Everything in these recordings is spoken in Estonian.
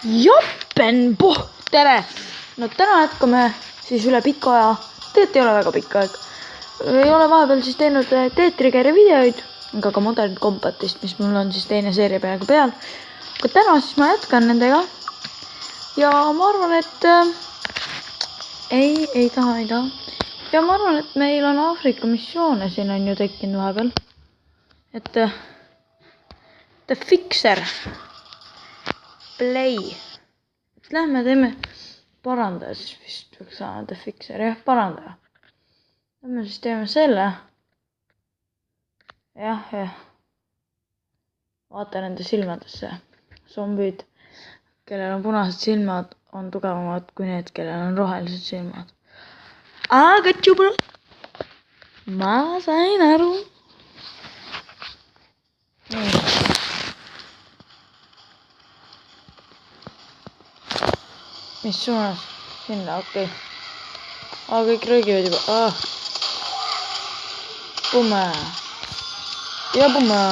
Jopenpuh, tere! No täna jätkame siis üle pika aja, tegelikult ei ole väga pikk aeg. Ei ole vahepeal siis teinud Teetrigeri videoid, aga ka Modern Combatist, mis mul on siis teine seeria peaaegu peal. Aga täna siis ma jätkan nendega. Ja ma arvan, et ei taha. Ja ma arvan, et meil on Aafrika missioone siin on ju tekkinud vahepeal. Et The Fixer Play. Lähme teeme parandaja, siis vist võiks saada The Fixer, jah, parandaja. Lähme siis teeme selle. Jah. Vaata nende silmadesse. Zombid, kellel on punased silmad, on tugevamad kui need, kellel on rohelised silmad. Aga tšubru! Ma sain aru. Nii. Mis suunas? Sinna, okei. Kõik röögivad juba. Pumme. Ja pumme.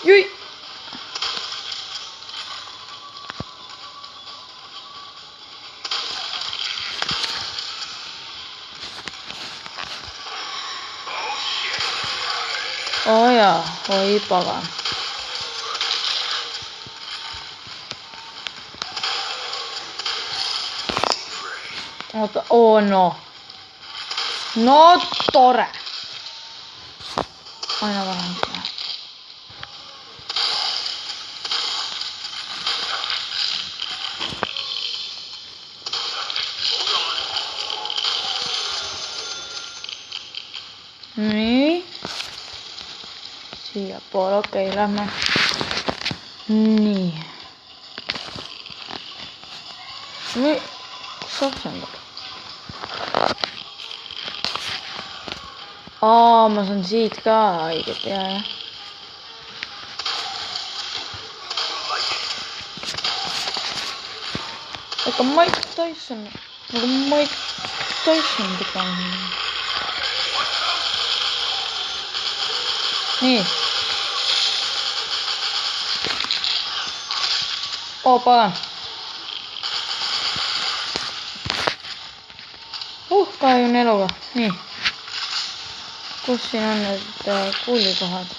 Jui! Jaa, oi pagan. Oota, no. No tore. Aina vähän sitä. Niin. Siia poole, okei, lähme. Nii. Nii, sapsendab. Ma saan siit ka õiget, jah. Ega Mike Tyson, nagu Mike Tyson tükka on. Nii. Pagan. 24-ga. Nii. Kus siin on need kuulikohad?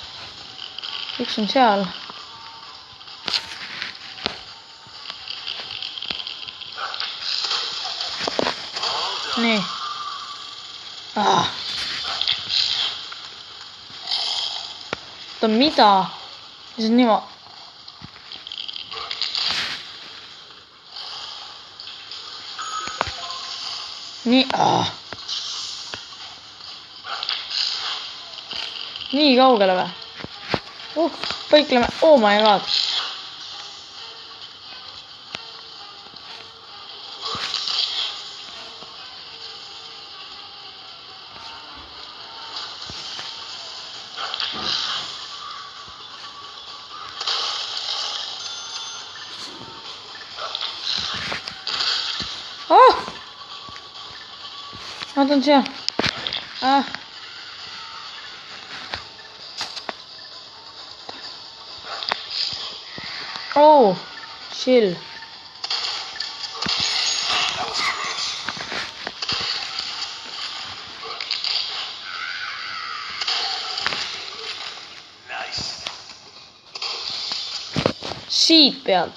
Üks on seal. Nii. Oota, mida? Mis on niimoodi? Nii, Nii kaugele või? Põikleme, oh my god. Nad on seal. Chill. Siit pealt.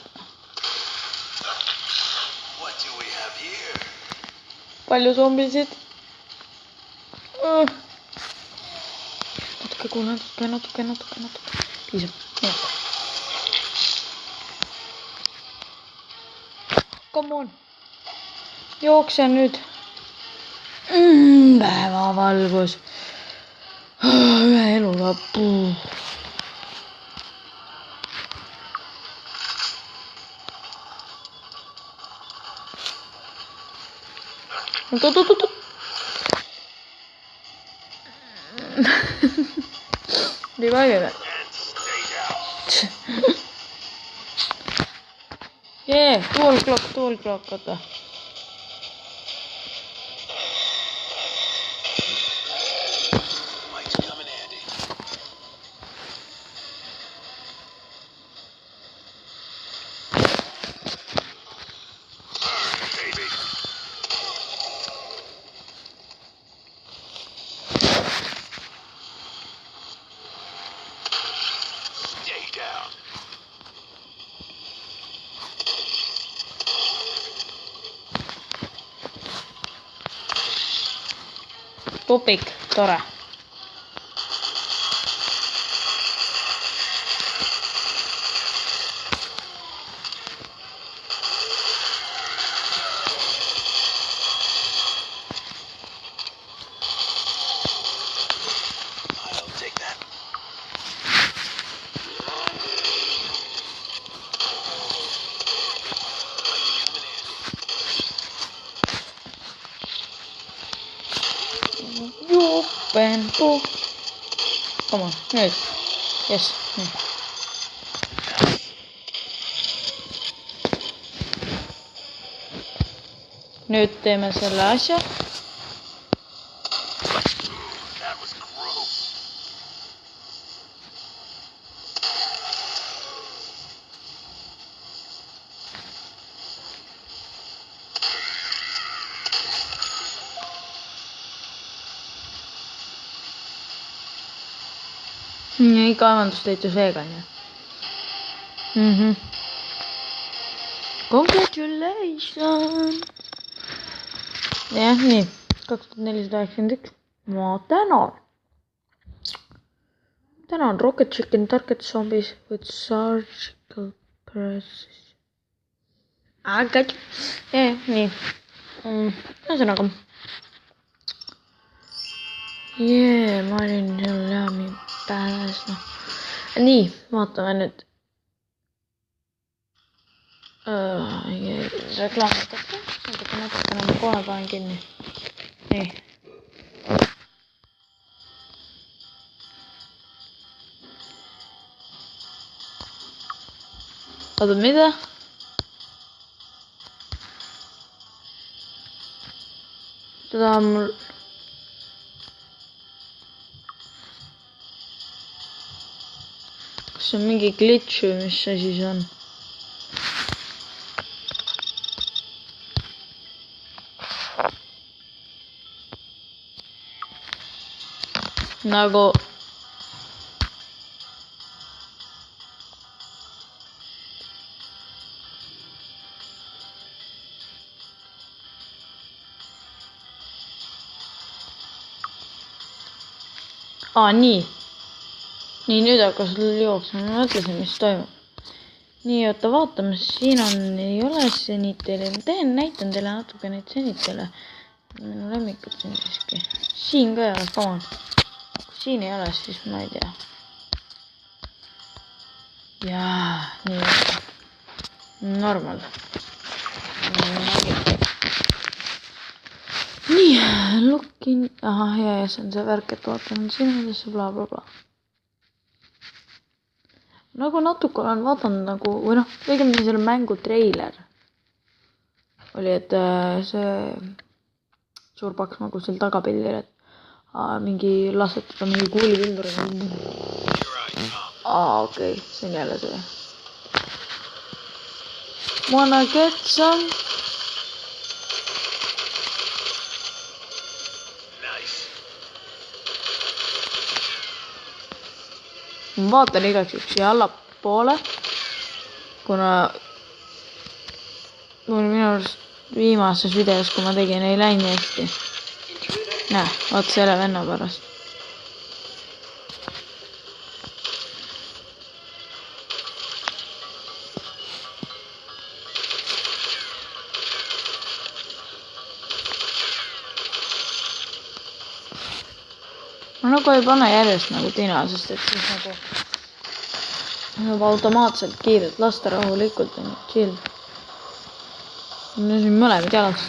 Palju zombisid. Natuke. Piisab. Come on. Jooksen nüüd. Päevavalgus. Ühe eluga. Oot. Revive. Yeah, 12 o'clock, oota. tupik, tore. Jupenpuu. Come on, nüüd. Yes, nii. Nüüd teeme selle asja. Nii, kaevandust leitus veega, on ju. Congratulations! Jah, nii. 2491. Ma tänan. Tänan Rocket Chicken Target Zombies with surgical presses. Agad. Nii. Ühesõnaga. Ma olin seal läbi pääs, noh. Nii, vaatame nüüd. Reklaamitakse. Natukene ma kohe panen kinni. Nii. Oota, mida? Seda on mul... Kas see on mingi glitch või mis asi see on? Nagu... nii. Nii, nüüd hakkas jooksma. Ma mõtlesin, mis toimub. Nii, oota, vaatame. Siin on, ei ole senitele. Näitan teile natuke neid senitele. Minu lemmikud siin siiski. Siin ka ei ole, come on. Kui siin ei ole, siis ma ei tea. Jaa, nii. Normal. Nii, lookin... Aha, ja see on see värk, et vaatan sinudesse, bla bla bla. Nagu natuke olen vaadanud nagu, või noh, õigemini selle mängu treiler oli, et see suur paks nagu seal tagapildil, et mingi lasetada mingi kuulipildur. Okei, see on jälle see. Wanna get some? Ma vaatan igaks juhuks siia allapoole, kuna mul minu arust viimases videos, kui ma tegin, ei läinud hästi. Näe, vaat selle venna pärast. Ma nagu ei pane järjest nagu tina, sest et siis nagu automaatselt kiirelt lasta rahulikult on chill. Mul on siin mõlemad jalad.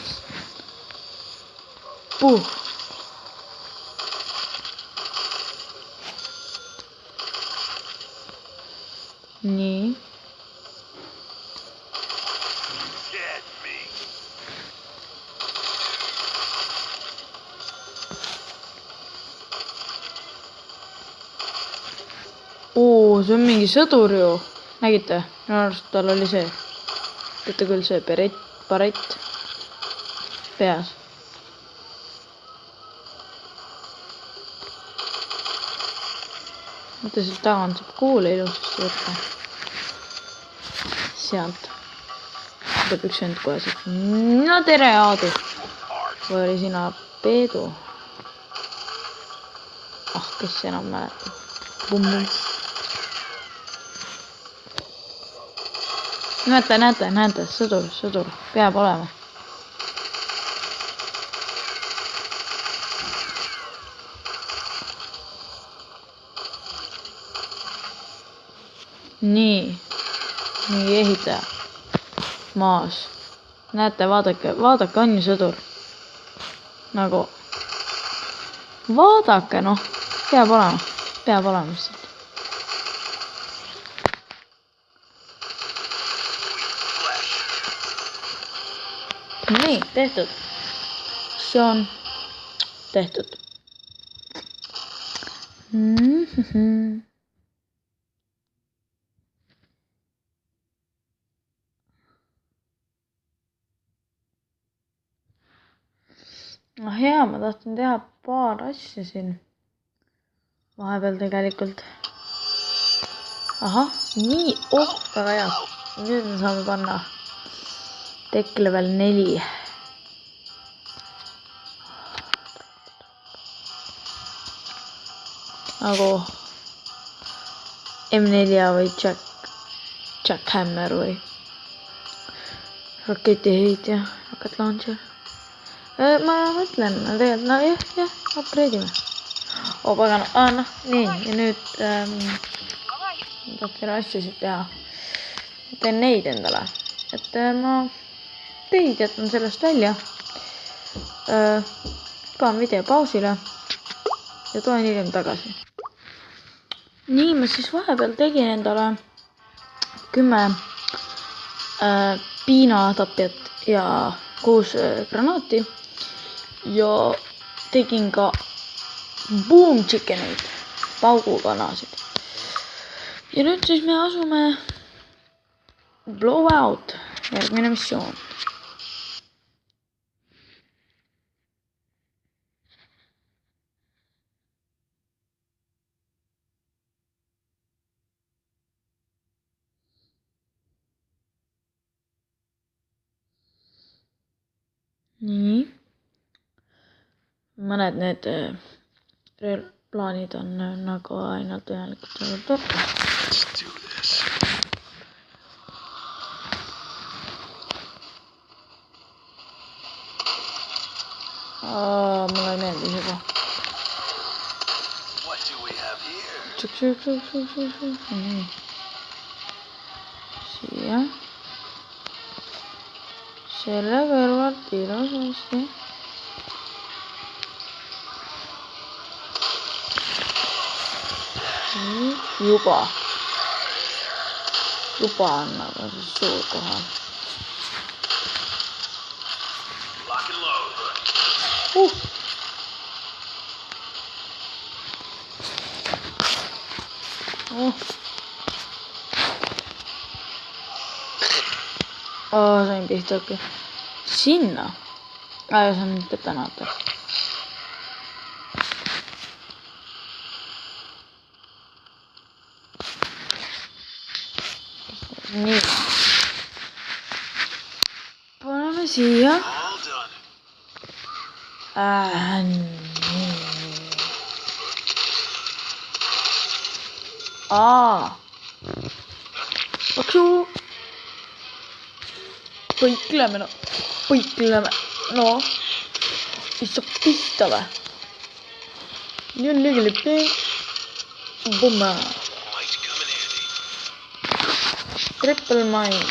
Nii. See on mingi sõdur ju. Nägite? Minu arust tal oli see. Teate küll see barett peas. Mõtle, sealt tagant saab kuule ilusasti võtta. Sealt. Tuleb üks vend kohe siit. No tere, Aadu. Või oli sina Peedu? kes enam mäletab. Pumm. Näete, sõdur peab olema. Nii ehitaja maas. Näete, vaadake, on ju sõdur. Nagu, vaadake, noh, peab olema lihtsalt. Nii, tehtud. See on tehtud. No hea, ma tahtsin teha paar asja siin vahepeal tegelikult. Ahah, nii, väga hea. Nüüd me saame panna tech level 4. Nagu M4 või Jackhammer või raketiheitja, rocket launcher. Ma mõtlen, tegelikult, no jah, upgrade'ime. Pagana, nii, ja nüüd tahtsin asjasid teha. Teen neid endale, et ma teid jätan sellest välja. Panen video pausile ja toen hiljem tagasi. Nii, ma siis vahepeal tegin endale 10 piinatapjat ja 6 granaati. Ja tegin ka boom chickeneid, paugukanasid. Ja nüüd siis me asume blowout, järgmine missioon. Nii. Mõned need plaanid on nagu ainult võimalikult väga torka. Mulle ei meeldi juba. Siia. Selle kõrvalt ilusasti. Juba on nagu see suur kohal. Sain pihta, okei. Sinna. See on detonaator. Nii. Paneme siia. Nii. Aksu. Põikleme. No. Ei saa pihta või? Nii on liigilipi. Bumme. Triple mine.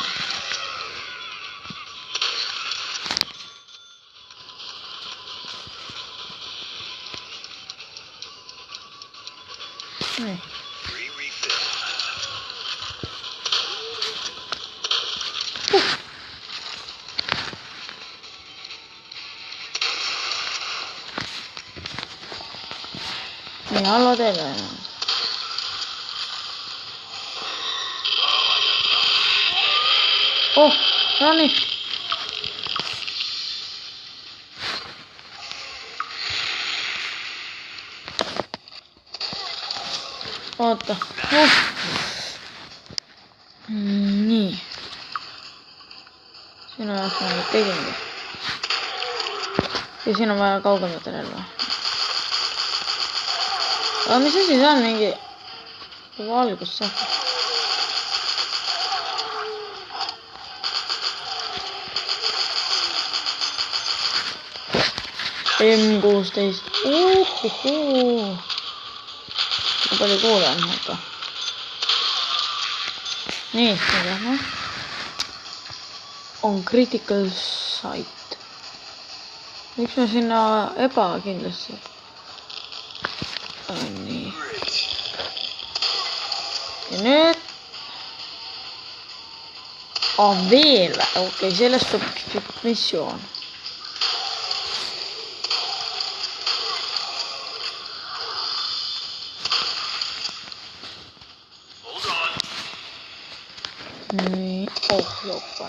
Nii. Nii, alla teele. No nii. Oota. Nii. Siin on jah, ma nüüd tegingi. Ja siin on vaja kaugemat relva. aga mis asi see on, mingi valgus saab? M16. Kui palju kuule on, aga. Nii, lähme. On critical site. Miks me sinna ebakindlasti? Nii. Ja nüüd. Veel. Okei, sellest tuleb missioon. Nii, joppa.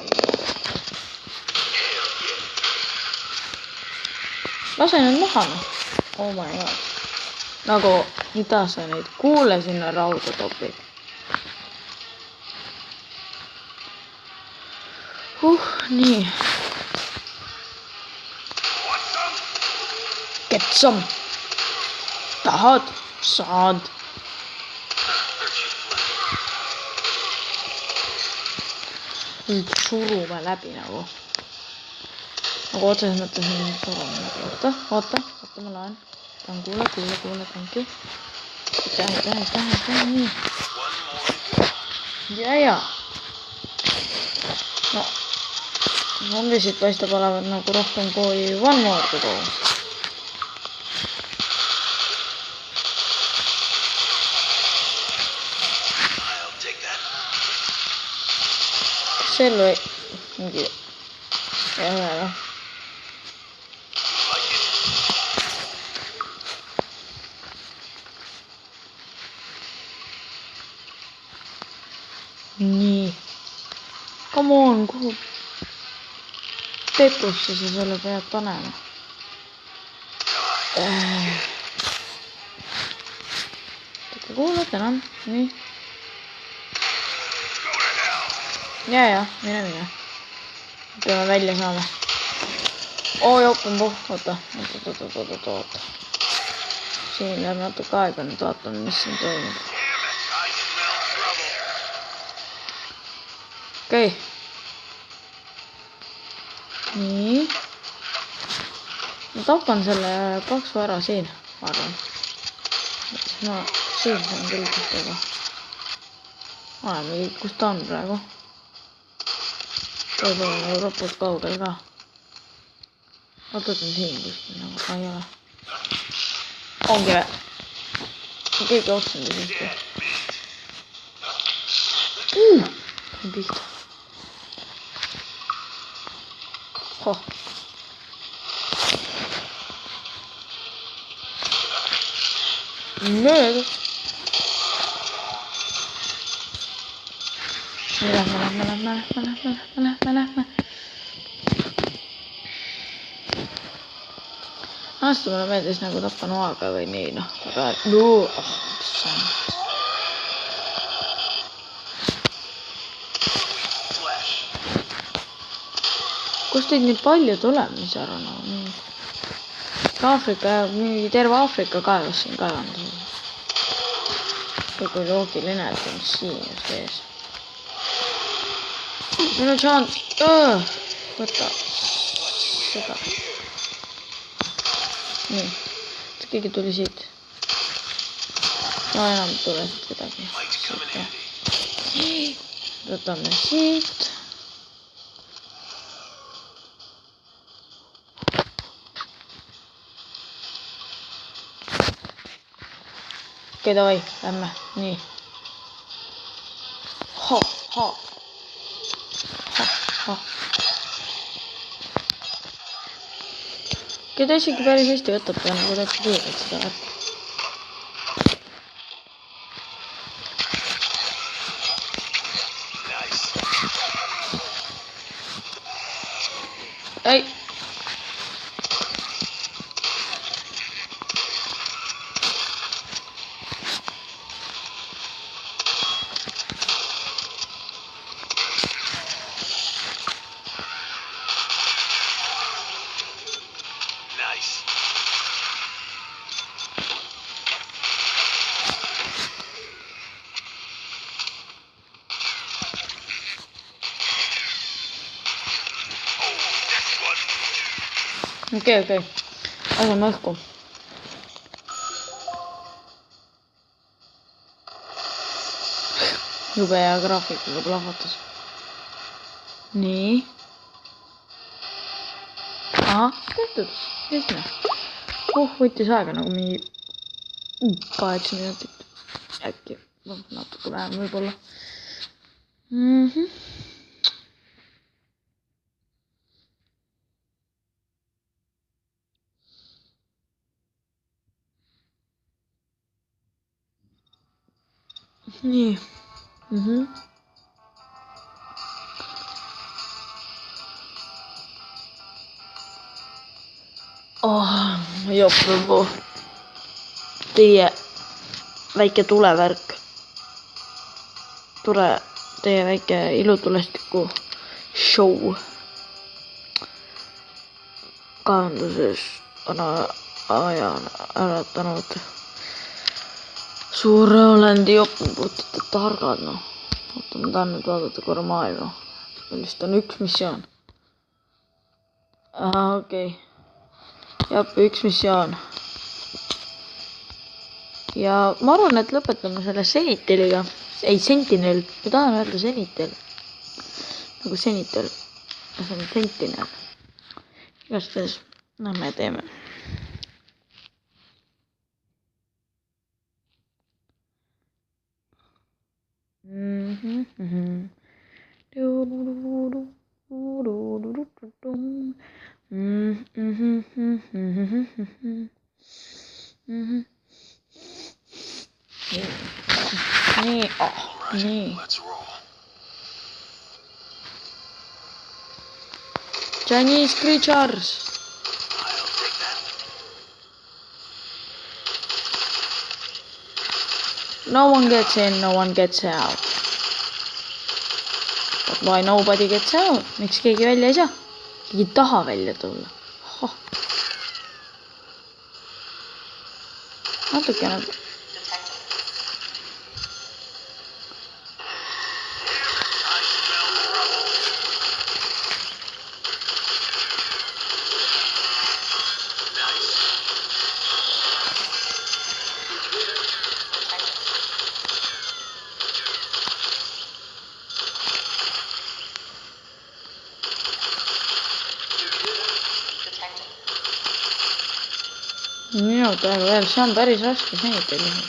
Lase nüüd maha, noh. Oh my god. Nagu, mida sa neid kuule sinna rauda topid? Nii. Get some. Tahad? Saad. Nüüd surume läbi nagu. Nagu otseses mõttes surume. Oota, ma laen. Tahan kuule, thank you. Aitäh, nii. Ja. No, zombisid paistab olevat nagu rohkem kui One More to Go. Sel või mingi jah. Nii. Come on, kuhu pepusse sa selle pead panema? Kuulad enam, nii. Ja, mine. Peame välja saama. Jopumbu, oota. Siin läheb natuke aega, nüüd vaatame, mis siin toimub. Okei. Nii. Ma tapan selle paksu ära siin, arvan. No, siin on küll kustega. Oleme, kus ta on praegu. Võib-olla on ropult kaugel ka. Ootad on siin kuskil nagu, ei ole. Ongi või? Keegi otsanud siiski. On pihta. Mööda. Lähme. Aasta mulle meeldis nagu tappa noaga või nii, noh. Aga Kust teid nii palju tuleb, mis arvan, nii. Aafrika, mingi terve Aafrika kaevas siin kaevandus. Kui loogiline, et on siin just ees. Minu chant, võta seda. Nii, keegi tuli siit. No enam tule siit kedagi. Võtame siit. Okei, davai, lähme, nii. Keda isegi päris hästi võtab ja nagu täitsa kiirelt seda värki. Ei! okei. Laseme õhku. Jube hea graafikuga plahvatas. Nii. Aha, tehtud. Lihtne. Võttis aega nagu mingi 8 minutit. Äkki. Natuke vähem võib-olla. Nii. Jopu. Teie väike tulevärk. Teie väike ilutulestiku show. Kaevanduses on ajan äratanud suure olendi jopuputite targad, noh. Oota, ma tahan nüüd vaadata korra maailma. Millist on üks missioon. Okei. Jah, üks missioon. Ja ma arvan, et lõpetame selle Seniteliga. Ei, Sentinel. Ma tahan öelda Senitel. Nagu Senitel. See on Sentinel. Igastahes, me teeme. Nii. Chinese creatures. No one gets in, no one gets out. But why nobody gets out? Miks keegi välja ei saa? Keegi ei taha välja tulla. Natuke nagu. Minu peale veel, see on päris raske Senitel juhul.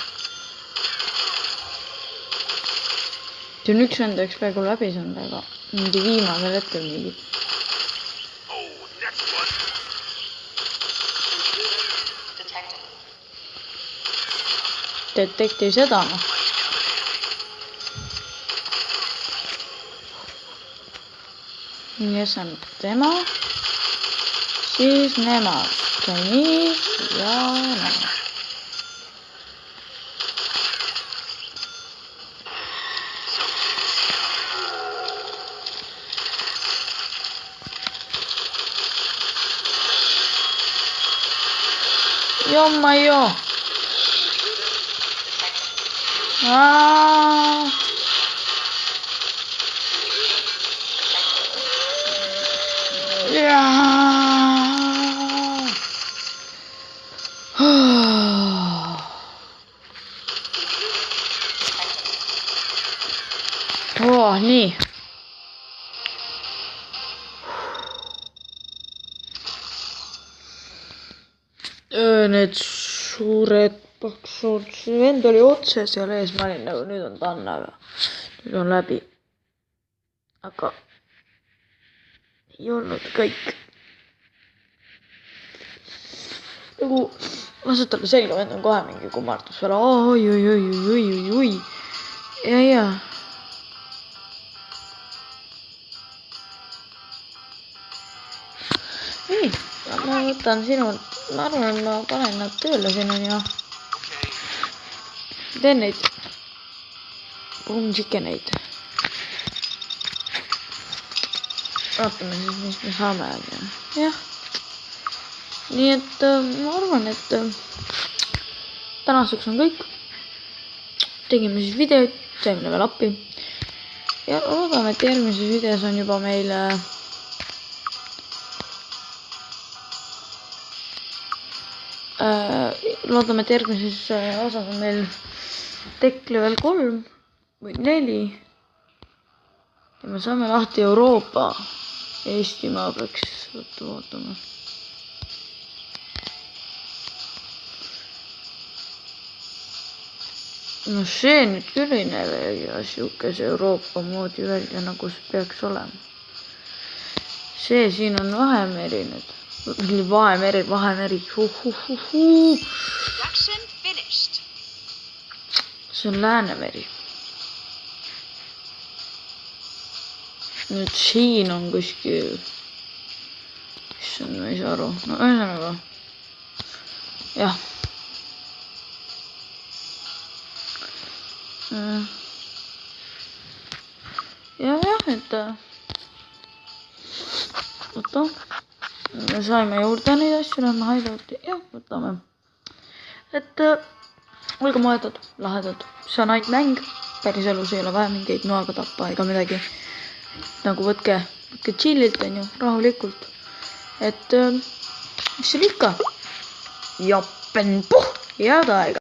See on üks vend, üks peaaegu läbi saanud, aga mingi viimasel hetkel mingi. Detektiiv seda, noh. Nii, see on tema. Siis nemad. Nii ja nemad. Jomma jo. Nii. Need suured paksud, see vend oli otse seal ees, ma olin nagu nüüd on tannaga, nüüd on läbi, aga ei olnud kõik. Nagu lased talle selga, vend on kohe mingi kummardus veel, oi, ja. Nii, ma võtan sinu, ma arvan, ma panen nad tööle sinuni ja teen neid boom chickeneid. Vaatame siis, mis me saame. Jah. Nii et ma arvan, et tänaseks on kõik. Tegime siis videoid, saime veel appi. Ja loodame, et järgmises videos on juba meil loodame, et järgmises osas on meil tech level 3 või 4 ja me saame lahti Euroopa. Eestimaa peaks vaatama. No see nüüd küll ei näe siukese Euroopa moodi välja, nagu see peaks olema. See siin on Vahemeri nüüd. Vahemeri. See on Läänemeri. Nüüd siin on kuskil, issand, ma ei saa aru, no ühesõnaga, jah. Et oota, me saime juurde neid asju, lähme haidauti, jah, võtame. Et olge moedad, lahedad, see on ainult mäng, päris elus ei ole vaja mingeid noaga tappa ega midagi. Nagu võtke chillilt, on ju, rahulikult. Et mis seal ikka? Jappen puh, head aega.